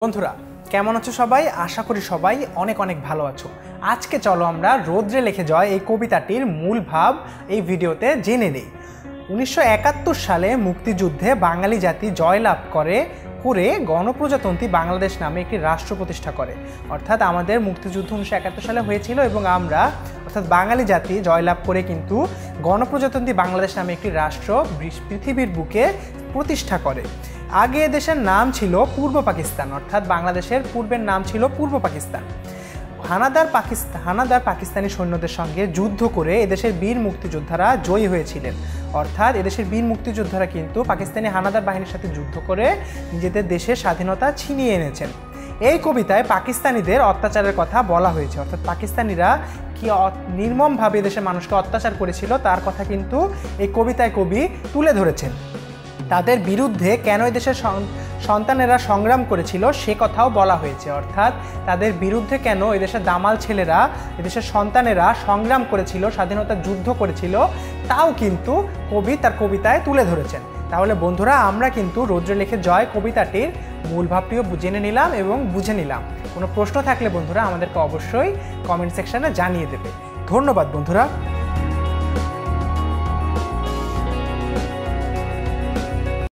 বন্ধুরা কেমন আছো সবাই? আশা করি সবাই অনেক অনেক ভালো আছো। আজকে চলো আমরা রৌদ্রে লিখে জয় এই কবিতাটির মূল ভাব এই ভিডিওতে জেনে নেই। 1971 সালে মুক্তিযুদ্ধে বাঙালি জাতি জয়লাভ করে গণপ্রজাতন্ত্রী বাংলাদেশ নামে একটি রাষ্ট্র প্রতিষ্ঠা করে। অর্থাৎ আমাদের মুক্তিযুদ্ধ 1971 সালে হয়েছিল এবং আমরা অর্থাৎ বাঙালি জাতি জয়লাভ করে কিন্তু গণপ্রজাতন্ত্রী বাংলাদেশ নামে একটি রাষ্ট্র পৃথিবীর বুকে প্রতিষ্ঠা করে। আগে দেশের নাম ছিল পূর্ব পাকিস্তান, অর্থাৎ বাংলাদেশের পূর্বের নাম ছিল পূর্ব পাকিস্তান। হানাদার পাকিস্তানি সৈন্যদের সঙ্গে যুদ্ধ করে এদেশের বীর মুক্তিযোদ্ধারা জয়ী হয়েছিলেন। অর্থাৎ এদেশের বীর মুক্তিযোদ্ধারা কিন্তু পাকিস্তানি হানাদার বাহিনীর সাথে যুদ্ধ করে নিজেদের দেশের স্বাধীনতা ছিনিয়ে এনেছেন। এই কবিতায় পাকিস্তানিদের অত্যাচারের কথা বলা হয়েছে, অর্থাৎ পাকিস্তানিরা কি নির্মমভাবে দেশের মানুষকে অত্যাচার করেছিল তার কথা কিন্তু এই কবিতায় কবি তুলে ধরেছেন। তাদের বিরুদ্ধে কেন এই দেশের সন্তানেরা সংগ্রাম করেছিল সে কথাও বলা হয়েছে, অর্থাৎ তাদের বিরুদ্ধে কেন এদেশের দামাল ছেলেরা এদেশের সন্তানেরা সংগ্রাম করেছিল, স্বাধীনতার যুদ্ধ করেছিল তাও কিন্তু কবি তার কবিতায় তুলে ধরেছেন। তাহলে বন্ধুরা আমরা কিন্তু রৌদ্রে লিখে জয় কবিতাটির মূল ভাবটিও জেনে নিলাম এবং বুঝে নিলাম। কোনো প্রশ্ন থাকলে বন্ধুরা আমাদেরকে অবশ্যই কমেন্ট সেকশনে জানিয়ে দেবে। ধন্যবাদ বন্ধুরা।